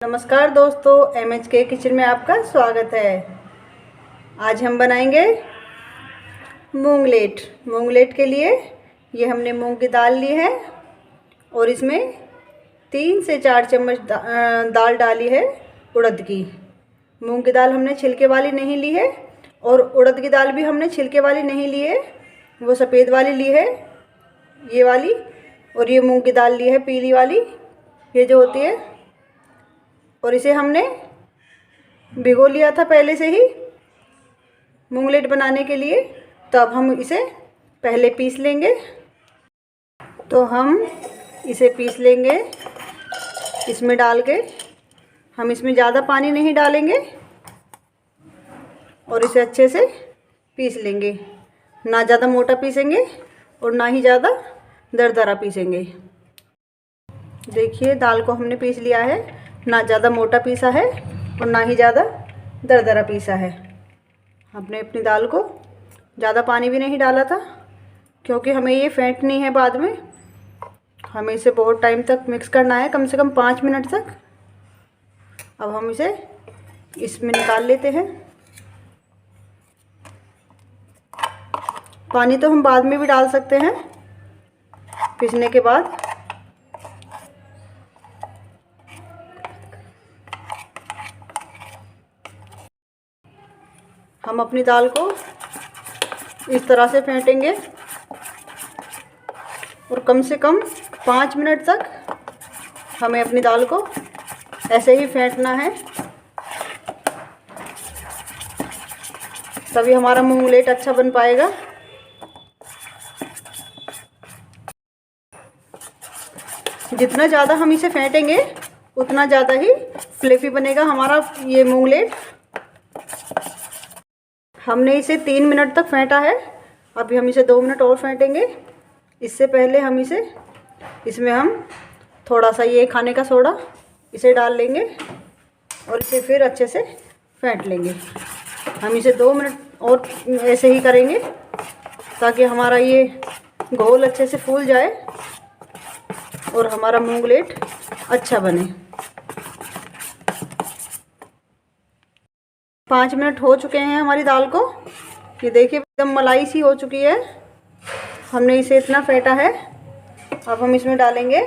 नमस्कार दोस्तों, MHK kitchen में आपका स्वागत है। आज हम बनाएंगे मूंगलेट। मूंगलेट के लिए ये हमने मूंग की दाल ली है और इसमें 3 से 4 चम्मच दाल डाली है उड़द की। मूंग की दाल हमने छिलके वाली नहीं ली है और उड़द की दाल भी हमने छिलके वाली नहीं ली है, वो सफ़ेद वाली ली है, ये वाली। और ये मूंग की दाल ली है पीली वाली, ये जो होती है। और इसे हमने भिगो लिया था पहले से ही मूंगलेट बनाने के लिए। तो अब हम इसे पहले पीस लेंगे। तो हम इसे पीस लेंगे इसमें डाल के। हम इसमें ज़्यादा पानी नहीं डालेंगे और इसे अच्छे से पीस लेंगे। ना ज़्यादा मोटा पीसेंगे और ना ही ज़्यादा दरदरा पीसेंगे। देखिए, दाल को हमने पीस लिया है, ना ज़्यादा मोटा पीसा है और ना ही ज़्यादा दरदरा पीसा है। हमने अपनी दाल को ज़्यादा पानी भी नहीं डाला था क्योंकि हमें ये फेंटनी है बाद में। हमें इसे बहुत टाइम तक मिक्स करना है, कम से कम 5 मिनट तक। अब हम इसे इसमें निकाल लेते हैं। पानी तो हम बाद में भी डाल सकते हैं पीसने के बाद। हम अपनी दाल को इस तरह से फेंटेंगे और कम से कम 5 मिनट तक हमें अपनी दाल को ऐसे ही फेंटना है, तभी हमारा मूंगलेट अच्छा बन पाएगा। जितना ज़्यादा हम इसे फेंटेंगे उतना ज़्यादा ही फ्लेफी बनेगा हमारा ये मूंगलेट। हमने इसे 3 मिनट तक फेंटा है, अभी हम इसे 2 मिनट और फेंटेंगे। इससे पहले हम इसमें हम थोड़ा सा ये खाने का सोडा इसे डाल लेंगे और इसे फिर अच्छे से फेंट लेंगे। हम इसे 2 मिनट और ऐसे ही करेंगे ताकि हमारा ये घोल अच्छे से फूल जाए और हमारा मूंगलेट अच्छा बने। 5 मिनट हो चुके हैं हमारी दाल को। ये देखिए, एकदम मलाई सी हो चुकी है। हमने इसे इतना फेंटा है। अब हम इसमें डालेंगे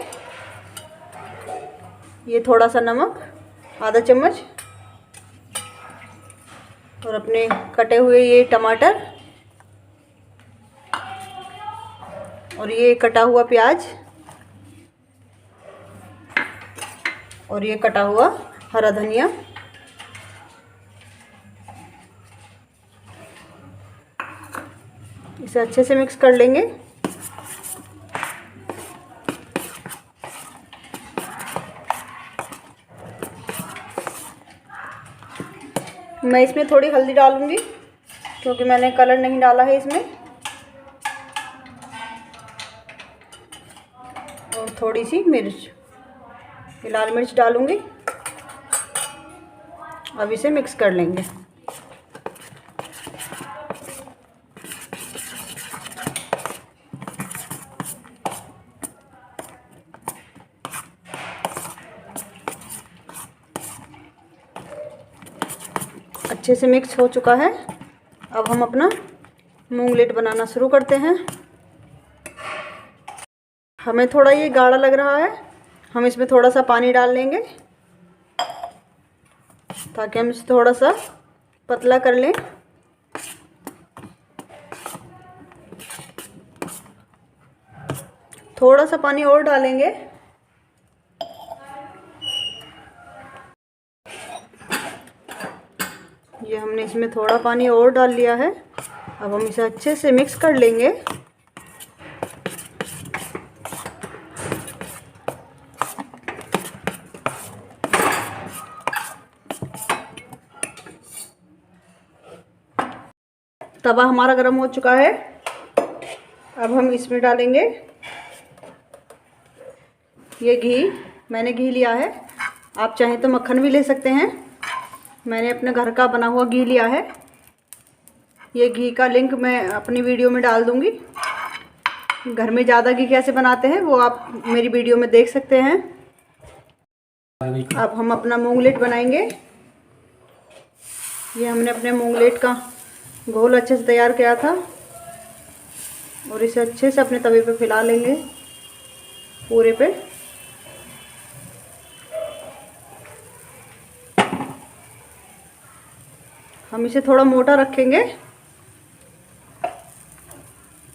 ये थोड़ा सा नमक, आधा चम्मच, और अपने कटे हुए ये टमाटर और ये कटा हुआ प्याज और ये कटा हुआ हरा धनिया। इसे अच्छे से मिक्स कर लेंगे। मैं इसमें थोड़ी हल्दी डालूंगी क्योंकि मैंने कलर नहीं डाला है इसमें, और थोड़ी सी मिर्च, लाल मिर्च डालूंगी। अब इसे मिक्स कर लेंगे। अच्छे से मिक्स हो चुका है। अब हम अपना मूंगलेट बनाना शुरू करते हैं। हमें थोड़ा ये गाढ़ा लग रहा है, हम इसमें थोड़ा सा पानी डाल लेंगे ताकि हम इसे थोड़ा सा पतला कर लें। थोड़ा सा पानी और डालेंगे। ये हमने इसमें थोड़ा पानी और डाल लिया है। अब हम इसे अच्छे से मिक्स कर लेंगे। तवा हमारा गर्म हो चुका है। अब हम इसमें डालेंगे ये घी। मैंने घी लिया है, आप चाहें तो मक्खन भी ले सकते हैं। मैंने अपने घर का बना हुआ घी लिया है। ये घी का लिंक मैं अपनी वीडियो में डाल दूंगी। घर में ज़्यादा घी कैसे बनाते हैं वो आप मेरी वीडियो में देख सकते हैं। अब हम अपना मूंगलेट बनाएंगे। ये हमने अपने मूंगलेट का घोल अच्छे से तैयार किया था और इसे अच्छे से अपने तवे पे फैला लेंगे पूरे पे। हम इसे थोड़ा मोटा रखेंगे,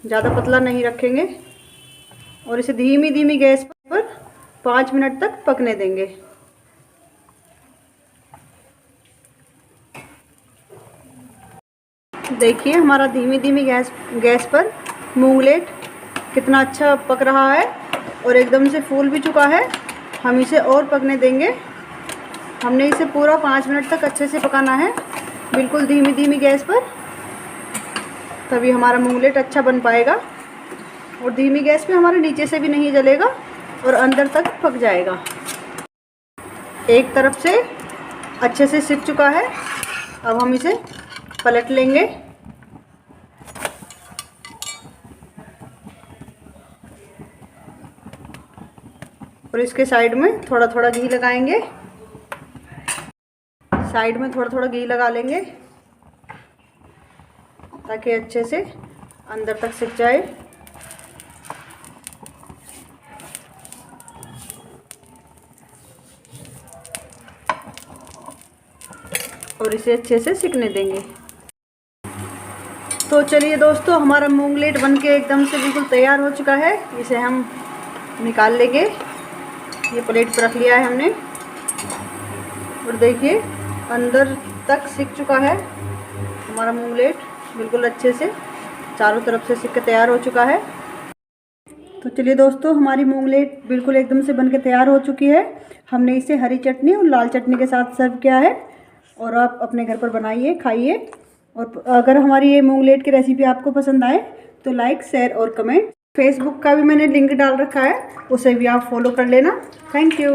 ज़्यादा पतला नहीं रखेंगे और इसे धीमी धीमी गैस पर 5 मिनट तक पकने देंगे। देखिए हमारा धीमी धीमी गैस पर मूंगलेट कितना अच्छा पक रहा है और एकदम से फूल भी चुका है। हम इसे और पकने देंगे। हमने इसे पूरा 5 मिनट तक अच्छे से पकाना है, बिल्कुल धीमी धीमी गैस पर, तभी हमारा मूंगलेट अच्छा बन पाएगा। और धीमी गैस पे हमारे नीचे से भी नहीं जलेगा और अंदर तक पक जाएगा। एक तरफ से अच्छे से सिक चुका है। अब हम इसे पलट लेंगे। और इसके साइड में थोड़ा थोड़ा घी लगाएंगे। साइड में थोड़ा थोड़ा घी लगा लेंगे ताकि अच्छे से अंदर तक सिक जाए। और इसे अच्छे से सिकने देंगे। तो चलिए दोस्तों, हमारा मूंगलेट बनके एकदम से बिल्कुल तैयार हो चुका है। इसे हम निकाल लेंगे। ये प्लेट पर रख लिया है हमने और देखिए अंदर तक सिक चुका है हमारा मूंगलेट, बिल्कुल अच्छे से चारों तरफ से सिक के तैयार हो चुका है। तो चलिए दोस्तों, हमारी मूंगलेट बिल्कुल एकदम से बनके तैयार हो चुकी है। हमने इसे हरी चटनी और लाल चटनी के साथ सर्व किया है और आप अपने घर पर बनाइए, खाइए। और अगर हमारी ये मूंगलेट की रेसिपी आपको पसंद आए तो लाइक, शेयर और कमेंट। फेसबुक का भी मैंने लिंक डाल रखा है, उसे भी आप फॉलो कर लेना। Thank you.